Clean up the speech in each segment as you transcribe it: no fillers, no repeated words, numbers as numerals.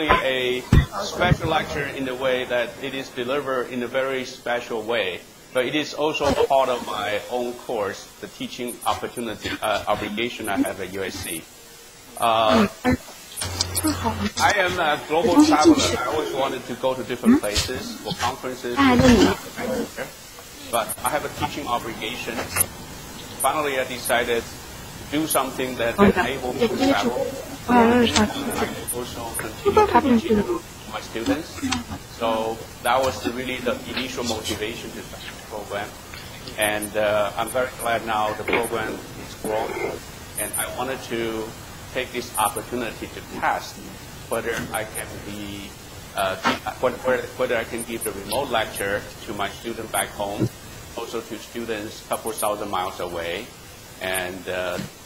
a special lecture in the way that it is delivered in a very special way, but it is also part of my own course, the teaching opportunity obligation I have at USC. I am a global traveler. I always wanted to go to different places for conferences, but I have a teaching obligation. Finally, I decided to do something that enables me to travel. I also continue teaching my students. So that was really the initial motivation to start the program. And I'm very glad now the program is growing. And I wanted to take this opportunity to test whether I can be whether I can give the remote lecture to my student back home, also to students a couple thousand miles away. And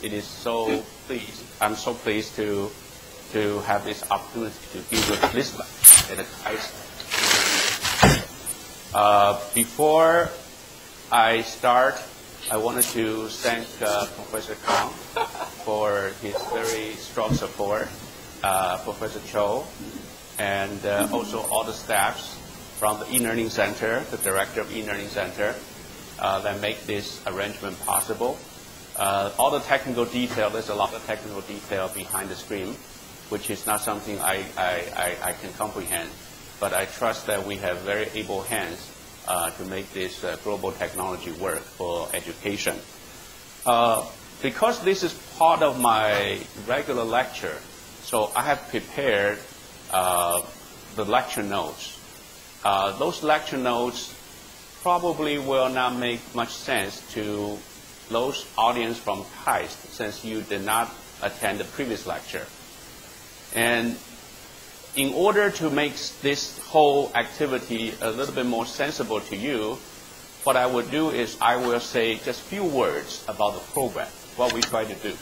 it is so pleased. I'm so pleased to have this opportunity to give this lecture at the KAIST. Before I start, I wanted to thank Professor Kang for his very strong support, Professor Cho, and also all the staffs from the e-learning center, the director of e-learning center, that make this arrangement possible. All the technical detail, there's a lot of technical detail behind the screen, which is not something I can comprehend. But I trust that we have very able hands to make this global technology work for education. Because this is part of my regular lecture, so I have prepared the lecture notes. Those lecture notes probably will not make much sense to those audience from KAIST, since you did not attend the previous lecture. And in order to make this whole activity a little bit more sensible to you, what I would do is I will say just a few words about the program, what we try to do.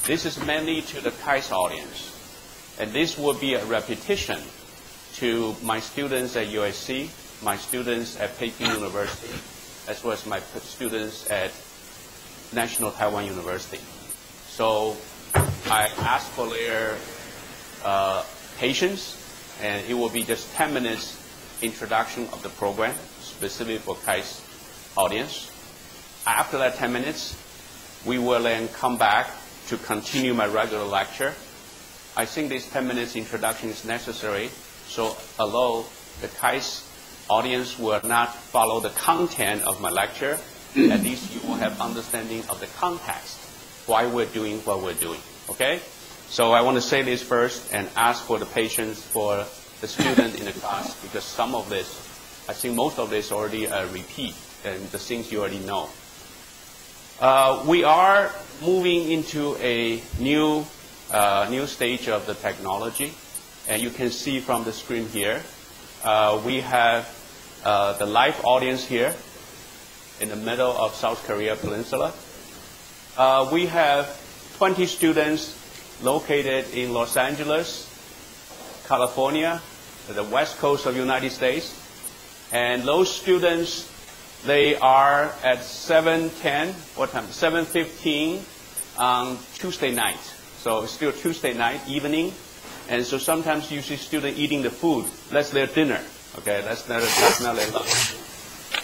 This is mainly to the KAIST audience. And this will be a repetition to my students at USC, my students at Peking University, as well as my students at National Taiwan University. So I ask for their patience, and it will be just 10 minutes introduction of the program, specifically for KAIST audience. After that 10 minutes, we will then come back to continue my regular lecture. I think this 10 minutes introduction is necessary, so although the KAIST audience will not follow the content of my lecture, at least you will have understanding of the context, why we're doing what we're doing, okay? So I want to say this first and ask for the patience for the student in the class, because some of this, I think most of this already repeat, and the things you already know. We are moving into a new stage of the technology, and you can see from the screen here, we have the live audience here in the middle of South Korea Peninsula. We have 20 students located in Los Angeles, California, the west coast of the United States. And those students, they are at 7:15 on Tuesday night. So it's still Tuesday night evening. And so sometimes you see students eating the food. That's their dinner. Okay, that's not their lunch.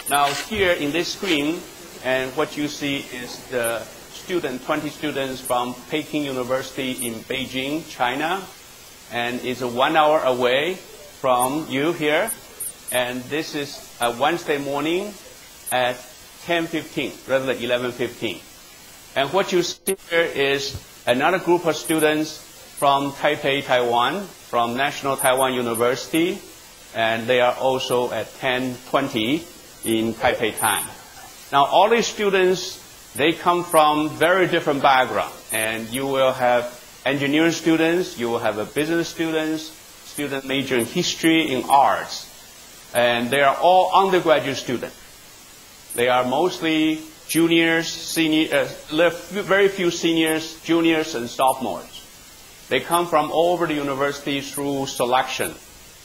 Now here in this screen, and what you see is the 20 students from Peking University in Beijing, China, and it's 1 hour away from you here. And this is a Wednesday morning at 10:15 rather than 11:15. And what you see here is another group of students from Taipei, Taiwan, from National Taiwan University, and they are also at 10:20 in Taipei time. Now all these students, they come from very different backgrounds, and you will have engineering students, you will have a business students, student major in history, in arts, and they are all undergraduate students. They are mostly juniors, seniors, very few seniors, juniors, and sophomores. They come from all over the university through selection.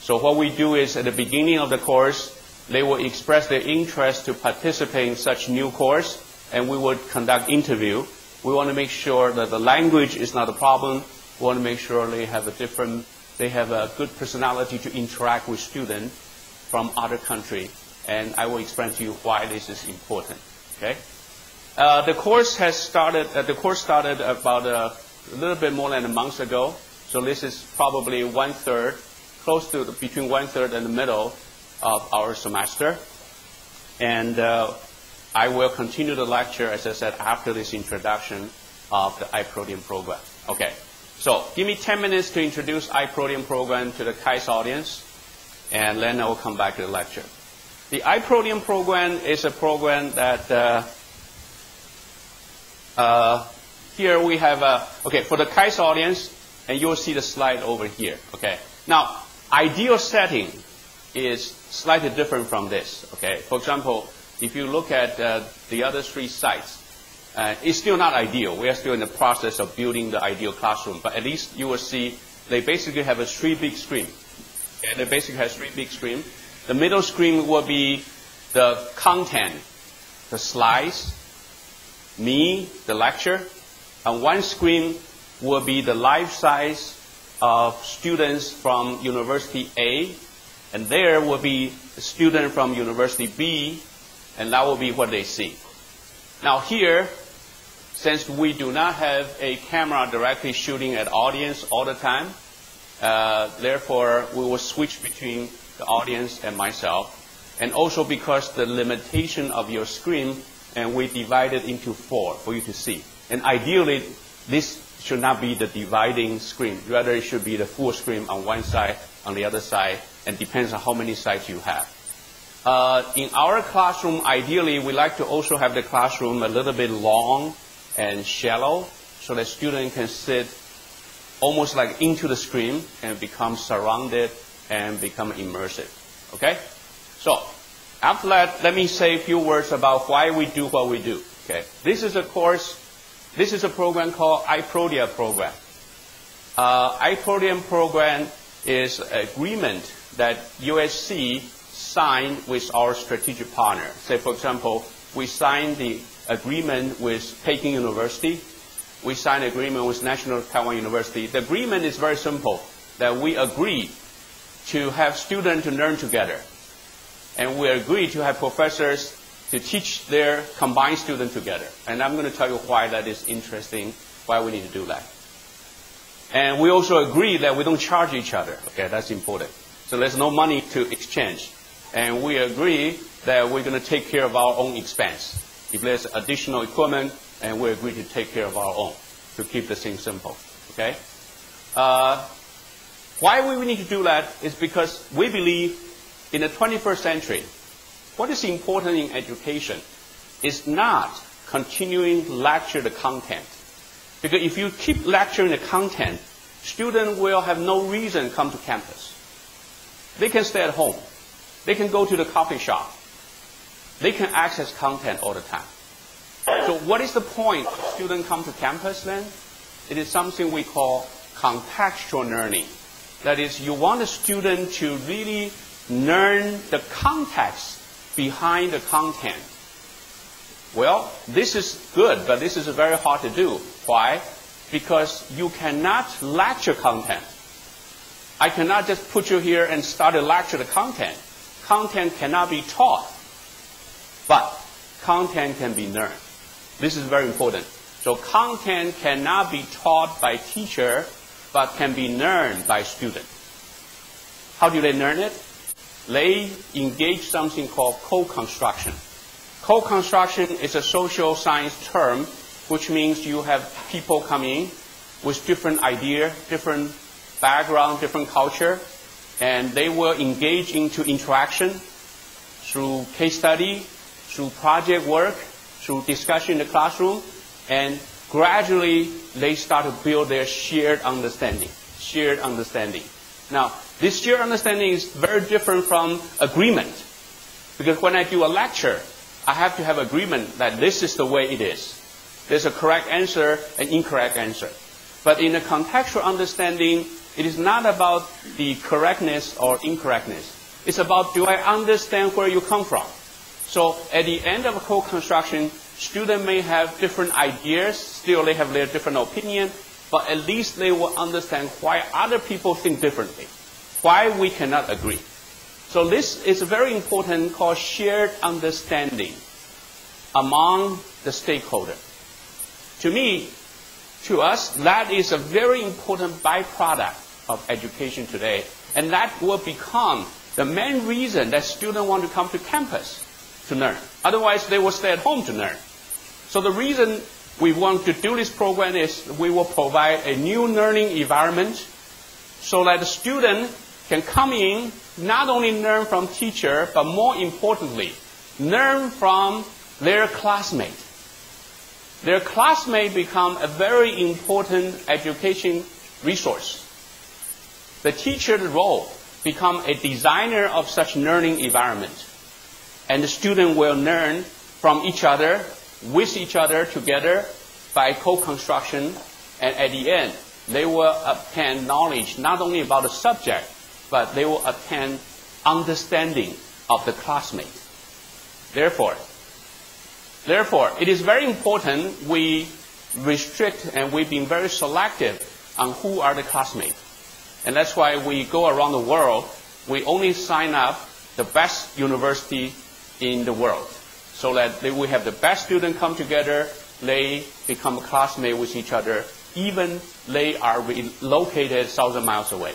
So what we do is at the beginning of the course, they will express their interest to participate in such new course, and we would conduct interview. We want to make sure that the language is not a problem. We want to make sure they have a different They have a good personality to interact with students from other countries, and I will explain to you why this is important. Okay? The course started about a little bit more than a month ago. So this is probably one-third, close to between one-third and the middle of our semester. And I will continue the lecture, as I said, after this introduction of the iPodia program. Okay. So give me 10 minutes to introduce iPodia program to the KAIST audience, and then I will come back to the lecture. The iPodia program is a program that here we have, okay, for the KAIST audience, and you'll see the slide over here, okay? Now, ideal setting is slightly different from this, okay? For example, if you look at the other three sites, it's still not ideal. We are still in the process of building the ideal classroom, but at least you will see they basically have a three big screen. Okay? They basically have three big screens. The middle screen will be the content, the slides, me, the lecture. On one screen will be the life size of students from University A, and there will be a student from University B, and that will be what they see. Now here, since we do not have a camera directly shooting at audience all the time, therefore we will switch between the audience and myself, and also because the limitation of your screen, and we divide it into 4 for you to see. And ideally, this should not be the dividing screen. Rather, it should be the full screen on one side, on the other side, and depends on how many sides you have. In our classroom, ideally, we like to also have the classroom a little bit long and shallow, so that students can sit almost like into the screen and become surrounded and become immersive. Okay? So, after that, let me say a few words about why we do what we do. Okay? This is a course. This is a program called iPodia program. iPodia program is an agreement that USC signed with our strategic partner. Say, for example, we signed the agreement with Peking University. We signed an agreement with National Taiwan University. The agreement is very simple, that we agree to have students to learn together. And we agree to have professors to teach their combined students together. And I'm going to tell you why that is interesting, why we need to do that. And we also agree that we don't charge each other. Okay, that's important. So there's no money to exchange. And we agree that we're going to take care of our own expense. If there's additional equipment, and we agree to take care of our own, to keep the thing simple. Okay? Why we need to do that is because we believe in the 21st century, what is important in education is not continuing to lecture the content. Because if you keep lecturing the content, students will have no reason to come to campus. They can stay at home. They can go to the coffee shop. They can access content all the time. So what is the point of students come to campus then? It is something we call contextual learning. That is, you want the student to really learn the context behind the content. Well, this is good, but this is very hard to do. Why? Because you cannot lecture content. I cannot just put you here and start to lecture the content. Content cannot be taught, but content can be learned. This is very important. So content cannot be taught by teacher, but can be learned by student. How do they learn it? They engage something called co-construction. Co-construction is a social science term, which means you have people coming with different ideas, different background, different culture, and they will engage into interaction through case study, through project work, through discussion in the classroom, and gradually they start to build their shared understanding. Shared understanding. Now, this shared understanding is very different from agreement. Because when I do a lecture, I have to have agreement that this is the way it is. There's a correct answer and incorrect answer. But in a contextual understanding, it is not about the correctness or incorrectness. It's about, do I understand where you come from? So at the end of a co-construction, students may have different ideas, still they have their different opinion, but at least they will understand why other people think differently, why we cannot agree. So this is very important, called shared understanding among the stakeholder. To me, to us, that is a very important byproduct of education today. And that will become the main reason that students want to come to campus to learn. Otherwise, they will stay at home to learn. So the reason we want to do this program is we will provide a new learning environment so that the student can come in, not only learn from teacher, but more importantly, learn from their classmate. Their classmate become a very important education resource. The teacher's role become a designer of such learning environment. And the student will learn from each other, with each other together by co-construction. And at the end, they will obtain knowledge not only about the subject, but they will obtain understanding of the classmate. Therefore, it is very important we restrict and we've been very selective on who are the classmates. And that's why we go around the world, we only sign up the best university in the world. So that we have the best students come together, they become classmates with each other, even they are located 1,000 miles away.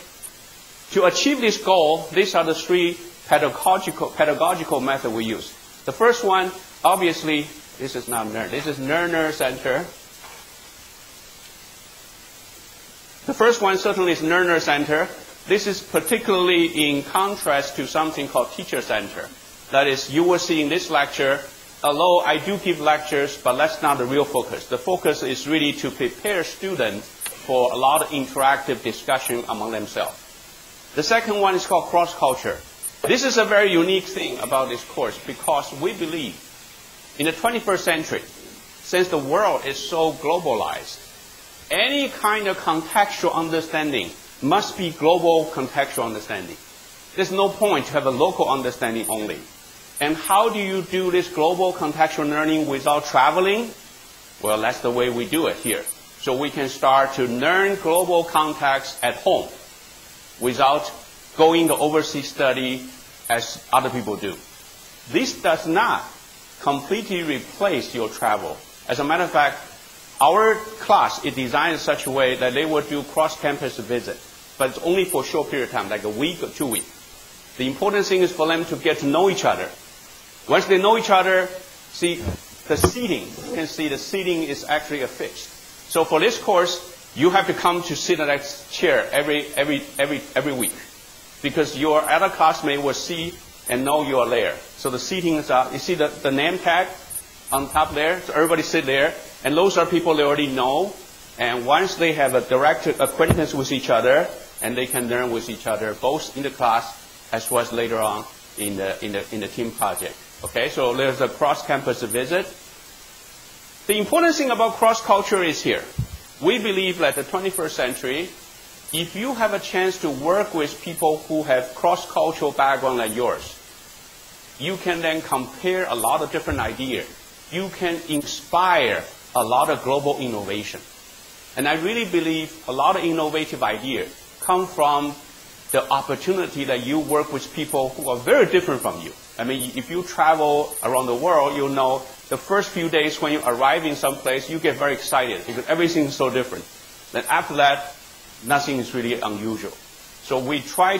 To achieve this goal, these are the three pedagogical methods we use. The first one, obviously, this is not learn. This is learner center. The first one certainly is learner center. This is particularly in contrast to something called teacher center. That is, you will see in this lecture, although I do give lectures, but that's not the real focus. The focus is really to prepare students for a lot of interactive discussion among themselves. The second one is called cross-culture. This is a very unique thing about this course because we believe in the 21st century, since the world is so globalized, any kind of contextual understanding must be global contextual understanding. There's no point to have a local understanding only. And how do you do this global contextual learning without traveling? Well, that's the way we do it here. So we can start to learn global context at home without going to overseas study as other people do. This does not completely replace your travel. As a matter of fact, our class is designed in such a way that they will do cross-campus visit, but it's only for a short period of time, like a week or 2 weeks. The important thing is for them to get to know each other. Once they know each other, see the seating. You can see the seating is actually affixed. So for this course, you have to come to sit in that chair every week, because your other classmate will see and know you are there. So the seating is up. You see the name tag on top there? So everybody sit there. And those are people they already know. And once they have a direct acquaintance with each other, and they can learn with each other, both in the class as well as later on in the team project. Okay, so there's a cross-campus visit. The important thing about cross-culture is here. We believe that the 21st century, if you have a chance to work with people who have cross-cultural background like yours, you can then compare a lot of different ideas. You can inspire a lot of global innovation. And I really believe a lot of innovative ideas come from the opportunity that you work with people who are very different from you. I mean, if you travel around the world, you'll know the first few days when you arrive in some place, you get very excited because everything is so different. Then after that, nothing is really unusual. So we try to